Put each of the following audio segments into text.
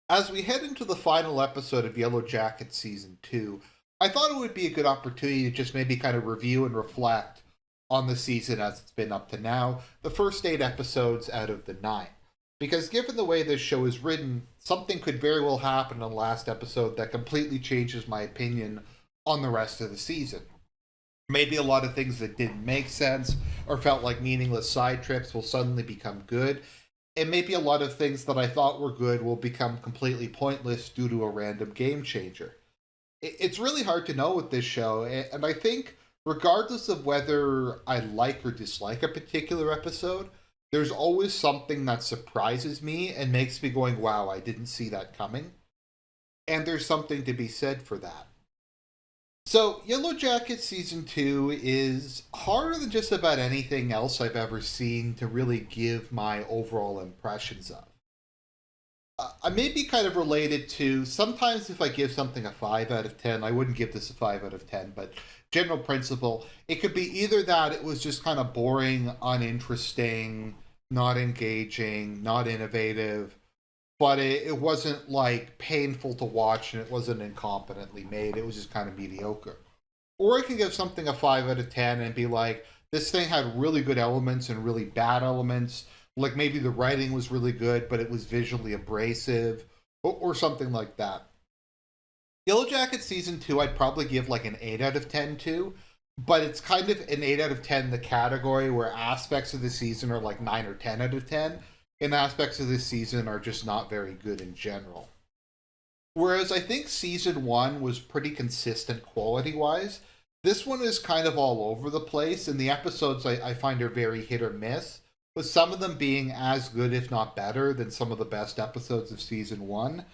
As we head into the final episode of Yellowjackets Season 2, I thought it would be a good opportunity to just maybe kind of review and reflect on the season as it's been up to now, the first 8 episodes out of the 9. Because given the way this show is written, something could very well happen in the last episode that completely changes my opinion on the rest of the season. Maybe a lot of things that didn't make sense or felt like meaningless side trips will suddenly become good, and maybe a lot of things that I thought were good will become completely pointless due to a random game changer. It's really hard to know with this show, and I think regardless of whether I like or dislike a particular episode, there's always something that surprises me and makes me going, wow, I didn't see that coming. And there's something to be said for that. So, Yellowjacket Season 2 is harder than just about anything else I've ever seen to really give my overall impressions of. I may be kind of related to sometimes if I give something a 5 out of 10, I wouldn't give this a 5 out of 10, but general principle, it could be either that it was just kind of boring, uninteresting, not engaging, not innovative, but it wasn't like painful to watch and it wasn't incompetently made. It was just kind of mediocre. Or I can give something a 5 out of 10 and be like, this thing had really good elements and really bad elements. Like maybe the writing was really good, but it was visually abrasive, or something like that. Yellowjacket Season 2, I'd probably give like an 8 out of 10 to, but it's kind of an 8 out of 10 the category where aspects of the season are like 9 or 10 out of 10, and aspects of this season are just not very good in general. Whereas I think season one was pretty consistent quality wise, this one is kind of all over the place, and the episodes I find are very hit or miss, with some of them being as good, if not better, than some of the best episodes of season one,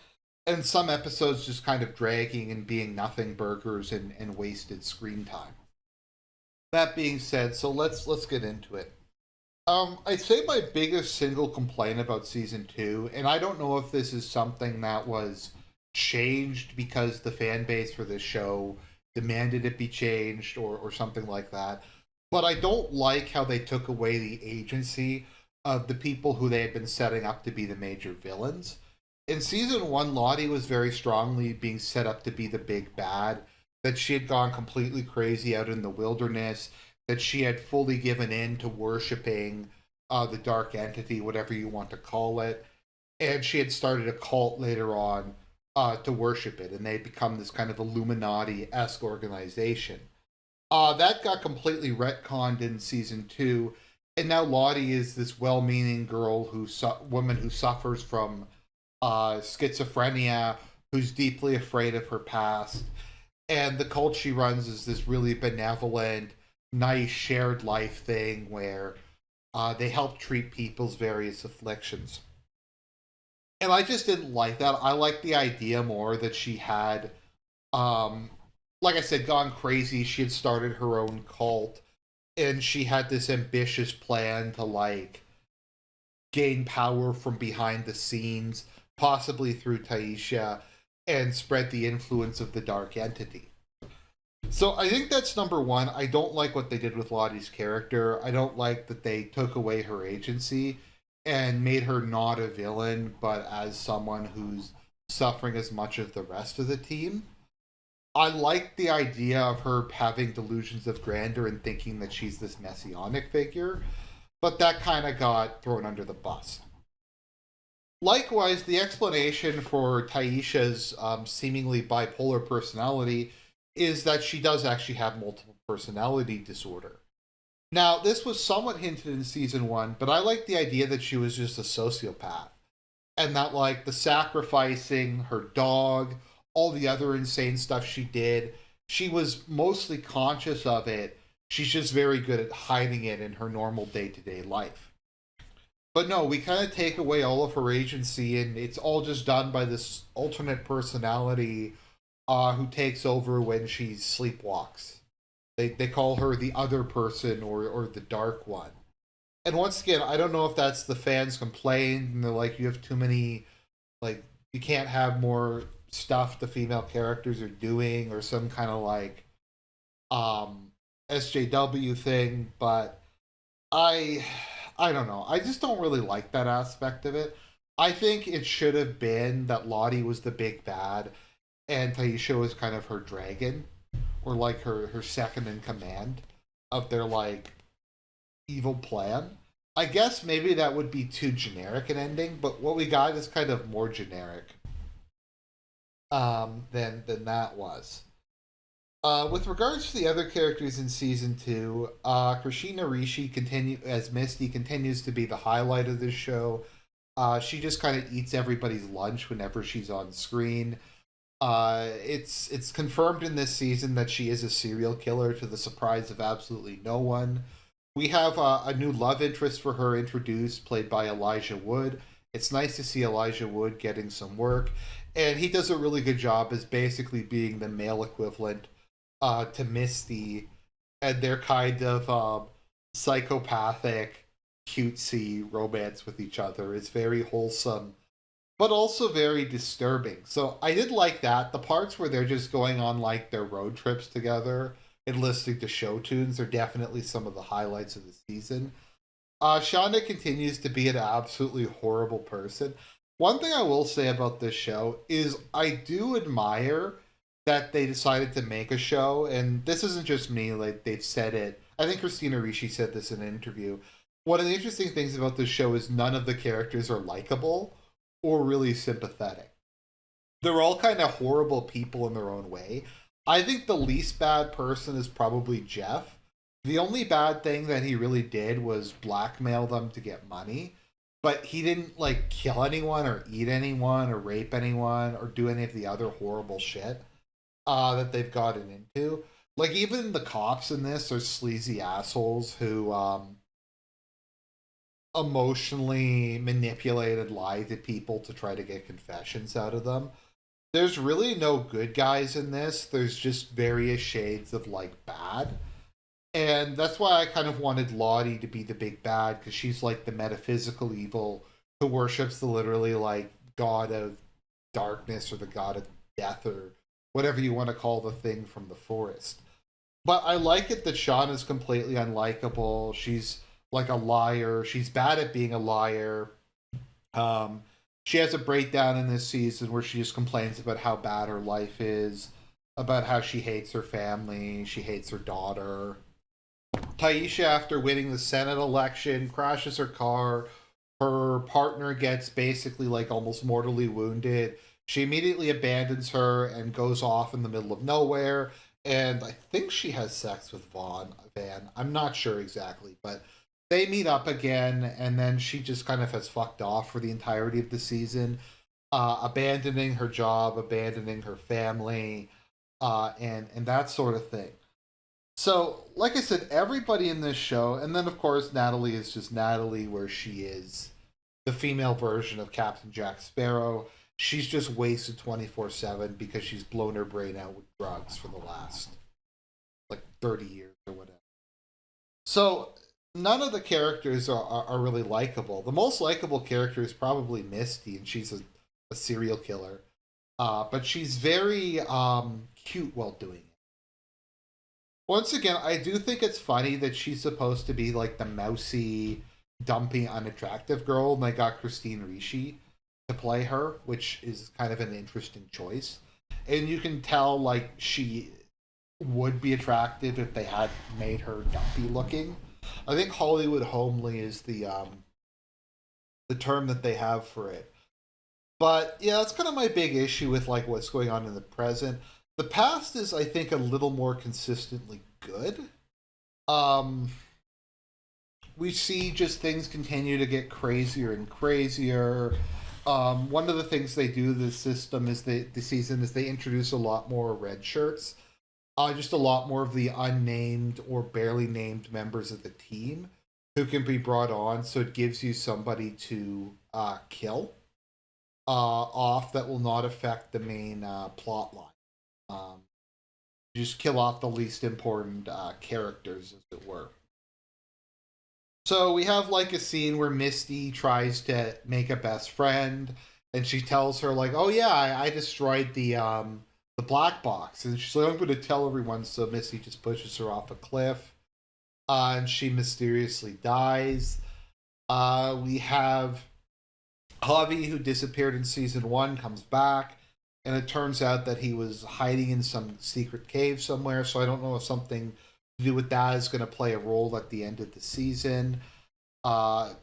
and some episodes just kind of dragging and being nothing burgers and wasted screen time. That being said, so let's get into it. I'd say my biggest single complaint about season two, and I don't know if this is something that was changed because the fan base for this show demanded it be changed or something like that, but I don't like how they took away the agency of the people who they had been setting up to be the major villains. In season one, Lottie was very strongly being set up to be the big bad, that she had gone completely crazy out in the wilderness, that she had fully given in to worshiping the dark entity, whatever you want to call it, and she had started a cult later on to worship it, and they had become this kind of Illuminati esque organization. That got completely retconned in season two, and now Lottie is this well-meaning girl woman who suffers from schizophrenia, who's deeply afraid of her past, and the cult she runs is this really benevolent, nice shared life thing where they help treat people's various afflictions. And I just didn't like that. I like the idea more that she had, um, like I said, gone crazy. She had started her own cult, and she had this ambitious plan to like gain power from behind the scenes, possibly through Taisha, and spread the influence of the dark entity. So I think that's number one. I don't like what they did with Lottie's character. I don't like that they took away her agency and made her not a villain, but as someone who's suffering as much as the rest of the team. I like the idea of her having delusions of grandeur and thinking that she's this messianic figure, but that kind of got thrown under the bus. Likewise, the explanation for Taisha's seemingly bipolar personality is that she does actually have multiple personality disorder. Now, this was somewhat hinted in season one, but I like the idea that she was just a sociopath. And that, like, the sacrificing her dog, all the other insane stuff she did, she was mostly conscious of it. She's just very good at hiding it in her normal day to day life. But no, we kind of take away all of her agency, and it's all just done by this alternate personality who takes over when she sleepwalks. They call her the other person or the dark one. And once again, I don't know if that's the fans complained and they're like, you have too many, like, you can't have more stuff the female characters are doing or some kind of like SJW thing, but I I don't know. I just don't really like that aspect of it. I think it should have been that Lottie was the big bad and Taisha was kind of her dragon, or like her second in command of their like evil plan. I guess maybe that would be too generic an ending, but what we got is kind of more generic than that was. With regards to the other characters in season two, Krishina Rishi continue as Misty continues to be the highlight of this show. She just kind of eats everybody's lunch whenever she's on screen. It's confirmed in this season that she is a serial killer to the surprise of absolutely no one. We have a new love interest for her introduced, played by Elijah Wood. It's nice to see Elijah Wood getting some work, and he does a really good job as basically being the male equivalent to Misty, and their kind of psychopathic, cutesy romance with each other is very wholesome, but also very disturbing. So I did like that. The parts where they're just going on like their road trips together and listening to show tunes are definitely some of the highlights of the season. Shonda continues to be an absolutely horrible person. One thing I will say about this show is I do admire that they decided to make a show, and this isn't just me, like they've said it. I think Christina Ricci said this in an interview. One of the interesting things about this show is none of the characters are likable or really sympathetic. They're all kind of horrible people in their own way. I think the least bad person is probably Jeff. The only bad thing that he really did was blackmail them to get money, but he didn't like kill anyone or eat anyone or rape anyone or do any of the other horrible shit that they've gotten into. Like even the cops in this are sleazy assholes who emotionally manipulate and lie to people to try to get confessions out of them. There's really no good guys in this. There's just various shades of like bad. And that's why I kind of wanted Lottie to be the big bad, because she's like the metaphysical evil who worships the literally like god of darkness or the god of death or whatever you want to call the thing from the forest. But I like it that Sean is completely unlikable. She's like a liar. She's bad at being a liar. Um, she has a breakdown in this season where she just complains about how bad her life is, about how she hates her family, she hates her daughter. Taisha, after winning the Senate election, crashes her car. Her partner gets basically like almost mortally wounded. She immediately abandons her and goes off in the middle of nowhere. And I think she has sex with Van. I'm not sure exactly, but they meet up again, and then she just kind of has fucked off for the entirety of the season, abandoning her job, abandoning her family, and that sort of thing. So, like I said, everybody in this show, and then of course Natalie is just Natalie, where she is the female version of Captain Jack Sparrow. She's just wasted 24/7 because she's blown her brain out with drugs for the last like 30 years or whatever. So, none of the characters are really likable. The most likable character is probably Misty, and she's a serial killer. But she's very cute while doing it. Once again, I do think it's funny that she's supposed to be like the mousy, dumpy, unattractive girl, and they got Christine Ricci to play her, which is kind of an interesting choice. And you can tell like she would be attractive if they had made her dumpy looking. I think Hollywood homely is the term that they have for it. But yeah, that's kind of my big issue with like what's going on in the present. The past is, I think, a little more consistently good. Um, we see just things continue to get crazier and crazier. One of the things they do this system is the season is they introduce a lot more red shirts, just a lot more of the unnamed or barely named members of the team who can be brought on. So it gives you somebody to kill off that will not affect the main plot line. Um, just kill off the least important characters, as it were. So we have like a scene where Misty tries to make a best friend, and she tells her like, "Oh yeah, I destroyed the black box," and she's like, "I'm going to tell everyone." So Misty just pushes her off a cliff, and she mysteriously dies. We have Harvey, who disappeared in season 1, comes back, and it turns out that he was hiding in some secret cave somewhere. So I don't know if something to do with that is going to play a role at the end of the season. Uh,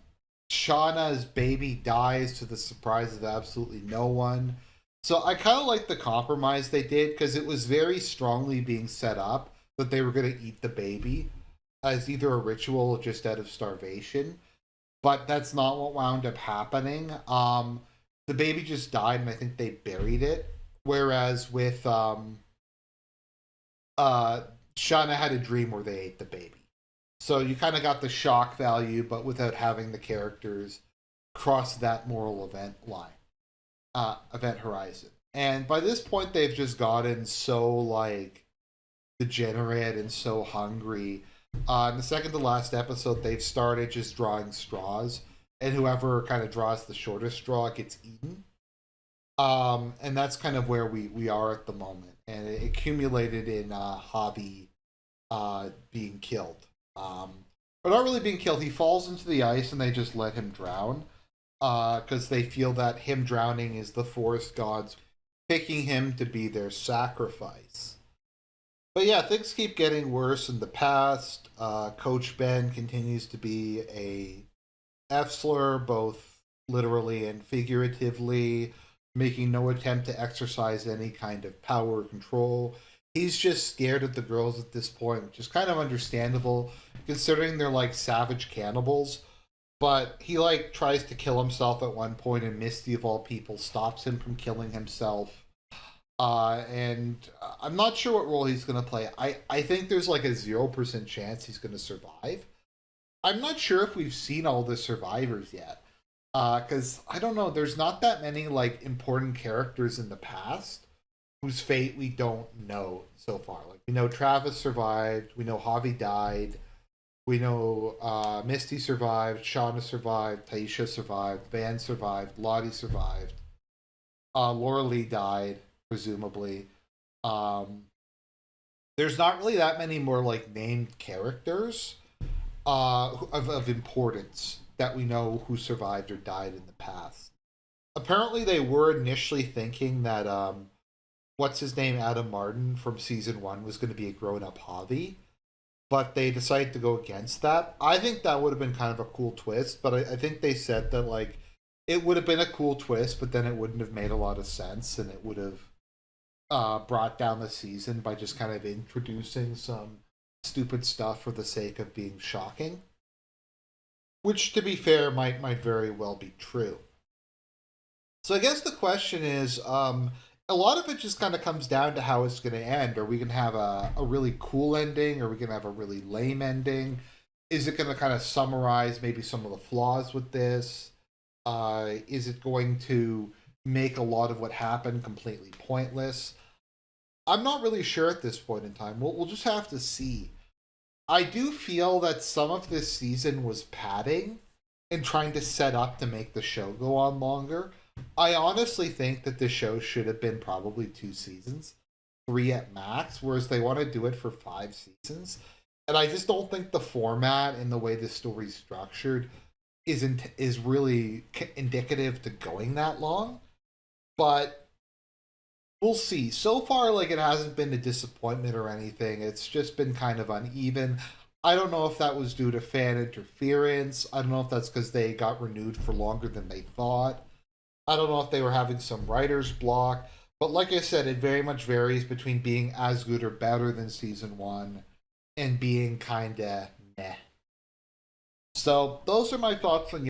Shauna's baby dies to the surprise of absolutely no one. So I kind of like the compromise they did because it was very strongly being set up that they were going to eat the baby as either a ritual or just out of starvation. But that's not what wound up happening. The baby just died, and I think they buried it. Whereas with uh, Shauna had a dream where they ate the baby. So you kind of got the shock value, but without having the characters cross that moral event line, event horizon. And by this point, they've just gotten so like degenerate and so hungry. In the second to last episode, they've started just drawing straws, and whoever kind of draws the shortest straw gets eaten. And that's kind of where we are at the moment. And it accumulated in Hobby being killed. But not really being killed. He falls into the ice and they just let him drown. Because they feel that him drowning is the forest gods picking him to be their sacrifice. But yeah, things keep getting worse in the past. Coach Ben continues to be a F slur, both literally and figuratively, making no attempt to exercise any kind of power or control. He's just scared of the girls at this point, which is kind of understandable considering they're like savage cannibals. But he like tries to kill himself at one point, and Misty of all people stops him from killing himself. And I'm not sure what role he's going to play. I think there's like a 0% chance he's going to survive. I'm not sure if we've seen all the survivors yet. Because I don't know, there's not that many like important characters in the past whose fate we don't know so far. Like we know Travis survived, we know Javi died, we know Misty survived, Shauna survived, Taisha survived, Van survived, Lottie survived, Laura Lee died, presumably. Um, there's not really that many more like named characters of importance that we know who survived or died in the past. Apparently, they were initially thinking that what's his name, Adam Martin from season 1 was going to be a grown-up Javi, but they decided to go against that. I think that would have been kind of a cool twist, but I think they said that like it would have been a cool twist, but then it wouldn't have made a lot of sense, and it would have brought down the season by just kind of introducing some stupid stuff for the sake of being shocking. Which, to be fair, might very well be true. So I guess the question is, a lot of it just kind of comes down to how it's going to end. Are we going to have a really cool ending? Are we going to have a really lame ending? Is it going to kind of summarize maybe some of the flaws with this? Is it going to make a lot of what happened completely pointless? I'm not really sure at this point in time. We'll just have to see. I do feel that some of this season was padding and trying to set up to make the show go on longer. I honestly think that the show should have been probably 2 seasons, 3 at max, whereas they want to do it for 5 seasons. And I just don't think the format and the way the story's structured is really indicative to going that long. But we'll see. So far, like it hasn't been a disappointment or anything. It's just been kind of uneven. I don't know if that was due to fan interference. I don't know if that's because they got renewed for longer than they thought. I don't know if they were having some writer's block. But like I said, it very much varies between being as good or better than season 1 and being kinda meh. So those are my thoughts on